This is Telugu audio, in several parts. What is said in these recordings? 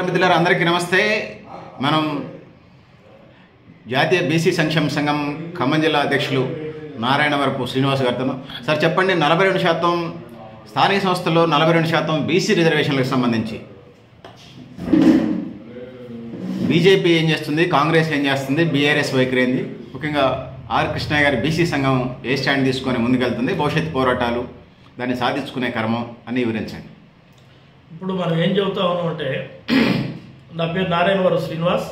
మిత్రులారా అందరికీ నమస్తే. మనం జాతీయ బీసీ సంక్షేమ సంఘం ఖమ్మం జిల్లా అధ్యక్షులు నారాయణవరపు శ్రీనివాస్ గారితో సార్ చెప్పండి, 42% స్థానిక సంస్థల్లో 42% బీసీ రిజర్వేషన్లకు సంబంధించి బీజేపీ ఏం చేస్తుంది, కాంగ్రెస్ ఏం చేస్తుంది, బీఆర్ఎస్ వైఖరి ఏంది, ముఖ్యంగా ఆర్ కృష్ణయ్య గారి బీసీ సంఘం ఏ స్టాండ్ తీసుకొని ముందుకెళ్తుంది, భవిష్యత్ పోరాటాలు దాన్ని సాధించుకునే క్రమం అని వివరించండి. ఇప్పుడు మనం ఏం చెబుతా ఉన్నాం అంటే, నా పేరు నారాయణవరం శ్రీనివాస్,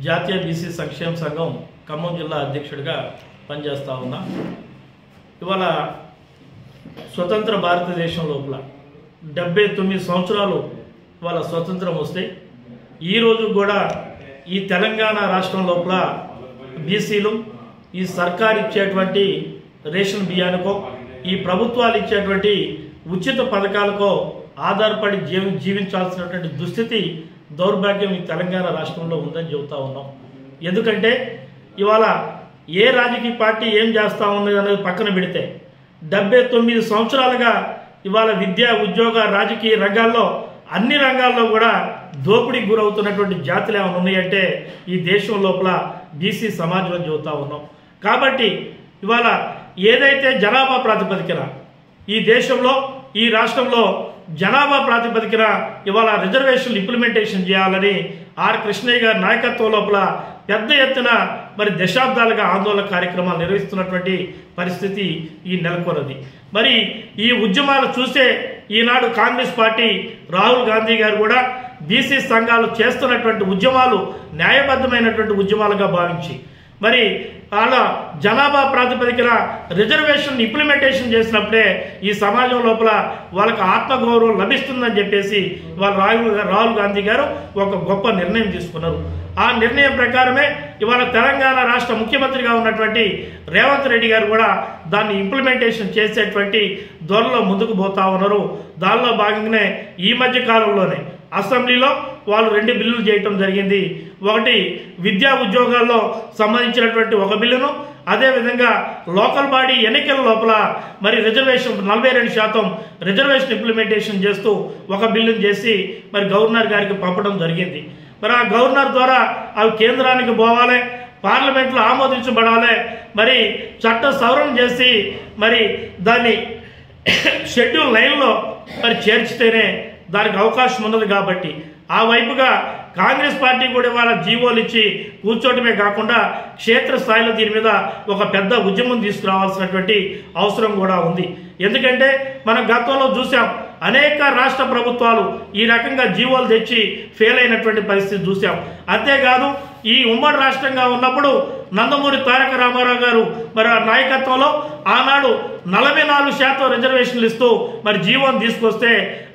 జాతీయ బీసీ సంక్షేమ సంఘం ఖమ్మం జిల్లా అధ్యక్షుడిగా పనిచేస్తూ ఉన్నా. ఇవాళ స్వతంత్ర భారతదేశం లోపల 79 సంవత్సరాలు ఇవాళ స్వతంత్రం వస్తే ఈరోజు కూడా ఈ తెలంగాణ రాష్ట్రం లోపల బీసీలు ఈ సర్కారు ఇచ్చేటువంటి రేషన్ బియ్యానికో ఈ ప్రభుత్వాలు ఇచ్చేటువంటి ఉచిత పథకాలకో ఆధారపడి జీవించాల్సినటువంటి దుస్థితి దౌర్భాగ్యం ఈ తెలంగాణ రాష్ట్రంలో ఉందని చెబుతా ఉన్నాం. ఎందుకంటే ఇవాళ ఏ రాజకీయ పార్టీ ఏం చేస్తూ ఉన్నది అనేది పక్కన పెడితే 79 సంవత్సరాలుగా ఇవాళ విద్య, ఉద్యోగ, రాజకీయ రంగాల్లో అన్ని రంగాల్లో కూడా దోపిడీకి గురవుతున్నటువంటి జాతులు ఏమైనా ఉన్నాయంటే ఈ దేశం లోపల బీసీ సమాజం చెబుతా ఉన్నాం. కాబట్టి ఇవాళ ఏదైతే జనాభా ప్రాతిపదికన ఈ దేశంలో ఈ రాష్ట్రంలో జనాభా ప్రాతిపదికన ఇవాళ రిజర్వేషన్లు ఇంప్లిమెంటేషన్ చేయాలని ఆర్ కృష్ణయ్య గారి నాయకత్వం లోపల పెద్ద ఎత్తున మరి దశాబ్దాలుగా ఆందోళన కార్యక్రమాలు నిర్వహిస్తున్నటువంటి పరిస్థితి ఈ నెలకొన్నది. మరి ఈ ఉద్యమాలు చూసే ఈనాడు కాంగ్రెస్ పార్టీ రాహుల్ గాంధీ గారు కూడా బీసీ సంఘాలు చేస్తున్నటువంటి ఉద్యమాలు న్యాయబద్ధమైనటువంటి ఉద్యమాలుగా భావించి మరి వాళ్ళ జనాభా ప్రాతిపదికన రిజర్వేషన్ ఇంప్లిమెంటేషన్ చేసినప్పుడే ఈ సమాజం లోపల వాళ్ళకి ఆత్మగౌరవం లభిస్తుందని చెప్పేసి రాహుల్ గాంధీ గారు ఒక గొప్ప నిర్ణయం తీసుకున్నారు. ఆ నిర్ణయం ప్రకారమే ఇవాళ తెలంగాణ రాష్ట్ర ముఖ్యమంత్రిగా ఉన్నటువంటి రేవంత్ రెడ్డి గారు కూడా దాన్ని ఇంప్లిమెంటేషన్ చేసేటువంటి త్వరలో ముందుకు పోతా ఉన్నారు. దానిలో భాగంగానే ఈ మధ్య కాలంలోనే అసెంబ్లీలో వాళ్ళు 2 బిల్లులు చేయటం జరిగింది. ఒకటి విద్యా ఉద్యోగాల్లో సంబంధించినటువంటి ఒక బిల్లును, అదేవిధంగా లోకల్ బాడీ ఎన్నికల లోపల మరి రిజర్వేషన్ 42% రిజర్వేషన్ ఇంప్లిమెంటేషన్ చేస్తూ ఒక బిల్లును చేసి మరి గవర్నర్ గారికి పంపడం జరిగింది. మరి ఆ గవర్నర్ ద్వారా అవి కేంద్రానికి పోవాలి, పార్లమెంట్లో ఆమోదించబడాలి, మరి చట్ట సవరణ చేసి మరి దాన్ని షెడ్యూల్ 9లో మరి చేర్చితేనే దానికి అవకాశం ఉన్నది. కాబట్టి ఆ వైపుగా కాంగ్రెస్ పార్టీ కూడా ఇవాళ జీవోలు ఇచ్చి కూర్చోవటమే కాకుండా క్షేత్రస్థాయిలో దీని మీద ఒక పెద్ద ఉద్యమం తీసుకురావాల్సినటువంటి అవసరం కూడా ఉంది. ఎందుకంటే మనం గతంలో చూసాం, అనేక రాష్ట్ర ప్రభుత్వాలు ఈ రకంగా జీవోలు తెచ్చి ఫెయిల్ అయినటువంటి పరిస్థితి చూసాం. అంతేకాదు ఈ ఉమ్మడి రాష్ట్రంగా ఉన్నప్పుడు నందమూరి తారక రామారావు గారు మరి ఆ నాయకత్వంలో ఆనాడు 44% రిజర్వేషన్లు ఇస్తూ మరి జీవోను తీసుకొస్తే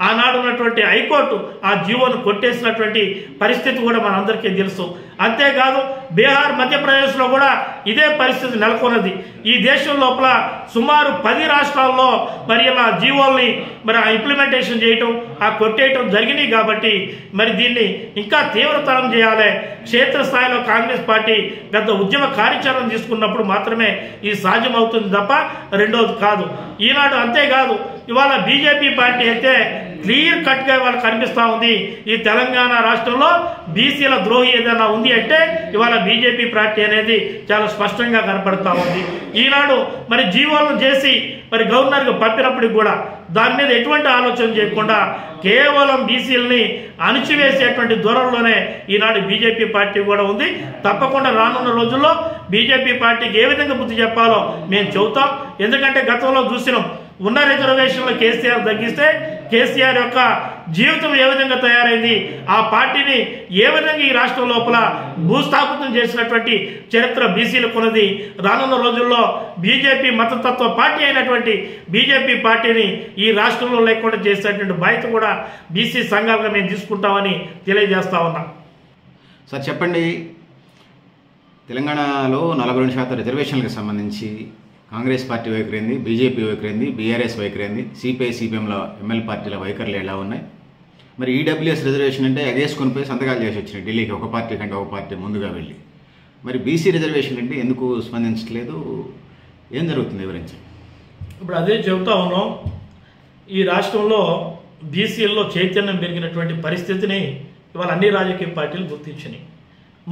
ఆనాడు ఉన్నటువంటి హైకోర్టు ఆ జీవోను కొట్టేసినటువంటి పరిస్థితి కూడా మనందరికీ తెలుసు. అంతేకాదు బీహార్, మధ్యప్రదేశ్లో కూడా ఇదే పరిస్థితి నెలకొన్నది. ఈ దేశం లోపల సుమారు 10 రాష్ట్రాల్లో మరి ఇలా జీవోల్ని మరి ఇంప్లిమెంటేషన్ చేయటం, ఆ కొట్టేయటం జరిగినాయి. కాబట్టి మరి దీన్ని ఇంకా తీవ్రతరం చేయాలి. క్షేత్రస్థాయిలో కాంగ్రెస్ పార్టీ పెద్ద ఉద్యమ కార్యాచరణ తీసుకున్నప్పుడు మాత్రమే ఇది సాధ్యం అవుతుంది తప్ప రెండోది కాదు. ఈనాడు అంతేకాదు ఇవాళ బీజేపీ పార్టీ అయితే క్లియర్ కట్గా ఇవాళ కనిపిస్తూ ఉంది. ఈ తెలంగాణ రాష్ట్రంలో బీసీల ద్రోహి ఏదైనా ఉంది అంటే ఇవాళ బీజేపీ పార్టీ అనేది చాలా స్పష్టంగా కనపడతా ఉంది. ఈనాడు మరి జీవోలను చేసి మరి గవర్నర్కి పంపినప్పటికి కూడా దాని మీద ఎటువంటి ఆలోచన చేయకుండా కేవలం బీసీలని అణిచివేసేటువంటి ధోరణిలోనే ఈనాడు బీజేపీ పార్టీ కూడా ఉంది. తప్పకుండా రానున్న రోజుల్లో బీజేపీ పార్టీకి ఏ విధంగా బుద్ధి చెప్పాలో మేము చెబుతాం. ఎందుకంటే గతంలో చూసినాం, ఉన్న రిజర్వేషన్లు కేసీఆర్ తగ్గిస్తే కేసీఆర్ యొక్క జీవితం ఏ విధంగా తయారైంది, ఆ పార్టీని ఏ విధంగా ఈ రాష్ట్రం లోపల భూస్థాపితం చేసినటువంటి చరిత్ర బీసీలకు ఉన్నది. రానున్న రోజుల్లో బీజేపీ మతతత్వ పార్టీ అయినటువంటి బీజేపీ పార్టీని ఈ రాష్ట్రంలో లేకుండా చేసేటువంటి బాధ్యత కూడా బీసీ సంఘాలుగా మేము తీసుకుంటామని తెలియజేస్తా ఉన్నాం. సార్ చెప్పండి, తెలంగాణలో 42% రిజర్వేషన్లకు సంబంధించి కాంగ్రెస్ పార్టీ వైఖరింది, బీజేపీ వైఖరింది, బీఆర్ఎస్ వైఖరింది, సిపిఐ సిపిఎంల ఎమ్మెల్యే పార్టీల వైఖరులు ఎలా ఉన్నాయి? మరి ఈడబ్ల్యూఎస్ రిజర్వేషన్ అంటే ఎగేసుకొని పోయి సంతకాలు చేసి వచ్చినాయి ఢిల్లీకి, ఒక పార్టీ కంటే ఒక పార్టీ ముందుగా వెళ్ళి. మరి బీసీ రిజర్వేషన్ అంటే ఎందుకు స్పందించట్లేదు, ఏం జరుగుతుంది వివరించండి. ఇప్పుడు అదే చెబుతా ఉన్నాం, ఈ రాష్ట్రంలో బీసీల్లో చైతన్యం పెరిగినటువంటి పరిస్థితిని ఇవాళ అన్ని రాజకీయ పార్టీలు గుర్తించినాయి.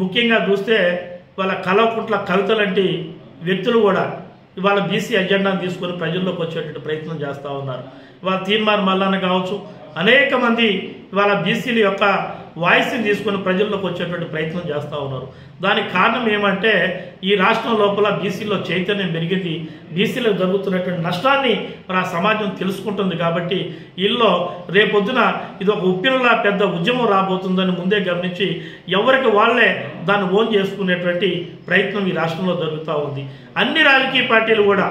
ముఖ్యంగా చూస్తే ఇవాళ కల్వకుంట్ల కవిత లాంటి వ్యక్తులు కూడా ఇవాళ బీసీ అజెండాను తీసుకొని ప్రజల్లోకి వచ్చేటువంటి ప్రయత్నం చేస్తూ ఉన్నారు. ఇవాళ తీర్మార్ మల్లన్న కావచ్చు, అనేక మంది ఇవాళ బీసీల యొక్క వాయిస్ని తీసుకొని ప్రజల్లోకి వచ్చేటువంటి ప్రయత్నం చేస్తూ ఉన్నారు. దానికి కారణం ఏమంటే ఈ రాష్ట్రం లోపల బీసీలో చైతన్యం పెరిగింది, బీసీలకు జరుగుతున్నటువంటి నష్టాన్ని మరి ఆ సమాజం తెలుసుకుంటుంది. కాబట్టి వీళ్ళలో రేపొద్దున ఇది ఒక ఉప్పినలా పెద్ద ఉద్యమం రాబోతుందని ముందే గమనించి ఎవరికి వాళ్ళే దాన్ని ఓన్ చేసుకునేటువంటి ప్రయత్నం ఈ రాష్ట్రంలో జరుగుతూ ఉంది. అన్ని రాజకీయ పార్టీలు కూడా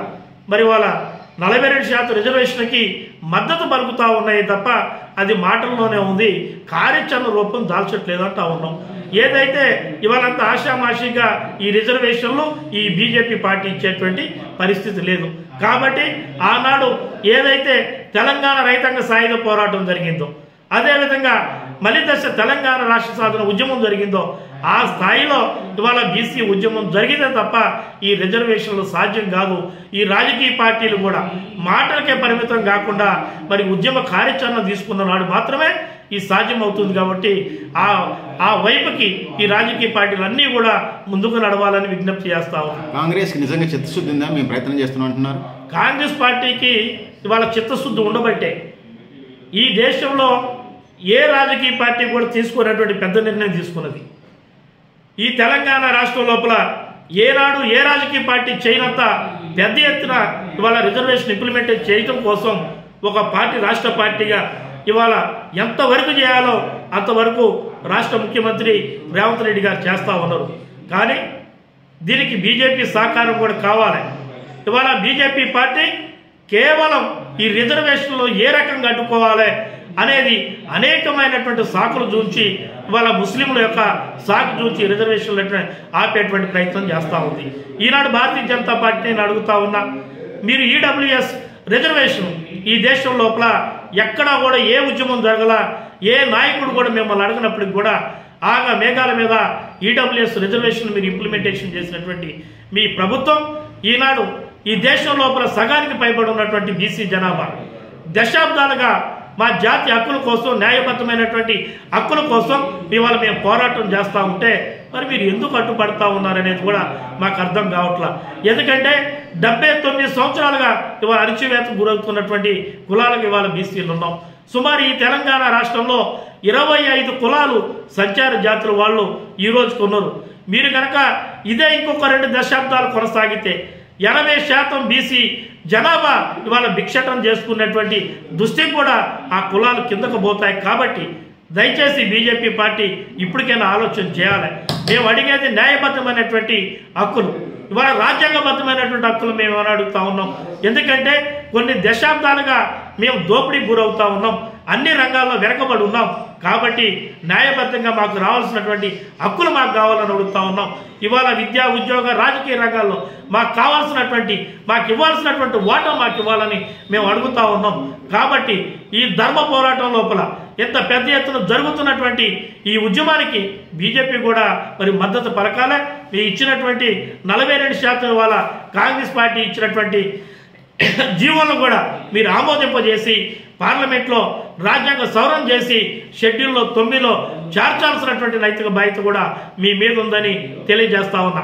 మరి వాళ్ళ 42% రిజర్వేషన్కి మద్దతు పలుకుతూ ఉన్నాయి తప్ప అది మాటల్లోనే ఉంది, కార్యాచరణ రూపం దాల్చట్లేదంటా ఉన్నాం. ఏదైతే ఇవాళంత ఆషామాషిగా ఈ రిజర్వేషన్లు ఈ బీజేపీ పార్టీ ఇచ్చేటువంటి పరిస్థితి లేదు. కాబట్టి ఆనాడు ఏదైతే తెలంగాణ రైతాంగ సాయుధ పోరాటం జరిగిందో, అదేవిధంగా మలిదశ తెలంగాణ రాష్ట్ర సాధన ఉద్యమం జరిగిందో ఆ స్థాయిలో ఇవాళ బీసీ ఉద్యమం జరిగితే తప్ప ఈ రిజర్వేషన్లు సాధ్యం కాదు. ఈ రాజకీయ పార్టీలు కూడా మాటలకే పరిమితం కాకుండా మరి ఉద్యమ కార్యాచరణ తీసుకున్న నాడు మాత్రమే ఈ సాధ్యం అవుతుంది. కాబట్టి ఆ వైపుకి ఈ రాజకీయ పార్టీలు అన్నీ కూడా ముందుకు నడవాలని విజ్ఞప్తి చేస్తా ఉన్నాం. కాంగ్రెస్కి నిజంగా చిత్తశుద్ధి ఉందా? మేము ప్రయత్నం చేస్తున్నాం అంటున్నారు. కాంగ్రెస్ పార్టీకి ఇవాళ చిత్తశుద్ధి ఉండబట్టే ఈ దేశంలో ఏ రాజకీయ పార్టీ కూడా తీసుకున్నటువంటి పెద్ద నిర్ణయం తీసుకున్నది. ఈ తెలంగాణ రాష్ట్రం లోపల ఏనాడు ఏ రాజకీయ పార్టీ చేయనంత పెద్ద ఎత్తున ఇవాళ రిజర్వేషన్ ఇంప్లిమెంట్ చేయడం కోసం ఒక పార్టీ రాష్ట్ర పార్టీగా ఇవాళ ఎంతవరకు చేయాలో అంతవరకు రాష్ట్ర ముఖ్యమంత్రి రేవంత్ రెడ్డి గారు చేస్తూ ఉన్నారు. కానీ దీనికి బీజేపీ సహకారం కూడా కావాలి. ఇవాళ బీజేపీ పార్టీ కేవలం ఈ రిజర్వేషన్లో ఏ రకంగా అడ్డుకోవాలి అనేది అనేకమైనటువంటి సాకులు చూచి ఇవాళ ముస్లింల యొక్క సాకు చూచి రిజర్వేషన్లు ఆపేటువంటి ప్రయత్నం చేస్తూ ఉంది. ఈనాడు భారతీయ జనతా పార్టీని అడుగుతా ఉన్నా, మీరు ఈడబ్ల్యూఎస్ రిజర్వేషన్ ఈ దేశం లోపల ఎక్కడా కూడా ఏ ఉద్యమం జరగల, ఏ నాయకుడు కూడా మిమ్మల్ని అడిగినప్పటికి కూడా ఆగా మేఘాల మీద ఈడబ్ల్యూఎస్ రిజర్వేషన్ మీరు ఇంప్లిమెంటేషన్ చేసినటువంటి మీ ప్రభుత్వం ఈనాడు ఈ దేశం లోపల సగానికి పైబడి ఉన్నటువంటి బీసీ జనాభా దశాబ్దాలుగా మా జాతి హక్కుల కోసం, న్యాయబద్ధమైనటువంటి హక్కుల కోసం ఇవాళ మేము పోరాటం చేస్తూ ఉంటే మరి మీరు ఎందుకు అడ్డుపడతా ఉన్నారనేది కూడా మాకు అర్థం కావట్లా. ఎందుకంటే 79 సంవత్సరాలుగా ఇవాళ అణచివేతకు గురవుతున్నటువంటి కులాలకు ఇవాళ బీసీలు ఉన్నాం. సుమారు ఈ తెలంగాణ రాష్ట్రంలో 25 కులాలు సంచార జాతుల వాళ్ళు ఈ రోజు కొన్నారు. మీరు కనుక ఇదే ఇంకొక 2 దశాబ్దాలు కొనసాగితే 80% బీసీ జనాభా ఇవాళ భిక్షటం చేసుకున్నటువంటి దృష్టికి కూడా ఆ కులాలు కిందకు పోతాయి. కాబట్టి దయచేసి బీజేపీ పార్టీ ఇప్పటికైనా ఆలోచన చేయాలి. మేము అడిగేది న్యాయబద్ధమైనటువంటి హక్కులు, ఇవాళ రాజ్యాంగబద్ధమైనటువంటి హక్కులు మేము అడుగుతా ఉన్నాం. ఎందుకంటే కొన్ని దశాబ్దాలుగా మేము దోపిడీకి గురవుతా ఉన్నాం, అన్ని రంగాల్లో వెనకబడి ఉన్నాం. కాబట్టి న్యాయబద్ధంగా మాకు రావాల్సినటువంటి హక్కులు మాకు కావాలని అడుగుతా ఉన్నాం. ఇవాళ విద్యా, ఉద్యోగ, రాజకీయ రంగాల్లో మాకు కావాల్సినటువంటి, మాకు ఇవ్వాల్సినటువంటి వాటా మాకు ఇవ్వాలని మేము అడుగుతా ఉన్నాం. కాబట్టి ఈ ధర్మ పోరాటం లోపల ఎంత పెద్ద ఎత్తున జరుగుతున్నటువంటి ఈ ఉద్యమానికి బీజేపీ కూడా మరి మద్దతు పలకాలే. మీ ఇచ్చినటువంటి 42% వాళ్ళ కాంగ్రెస్ పార్టీ ఇచ్చినటువంటి జీవోలను కూడా మీరు ఆమోదింపజేసి పార్లమెంట్లో రాజ్యాంగ సవరణ చేసి షెడ్యూల్లో 9లో చేర్చాల్సినటువంటి నైతిక బాధ్యత కూడా మీ మీద ఉందని తెలియజేస్తా ఉన్నా.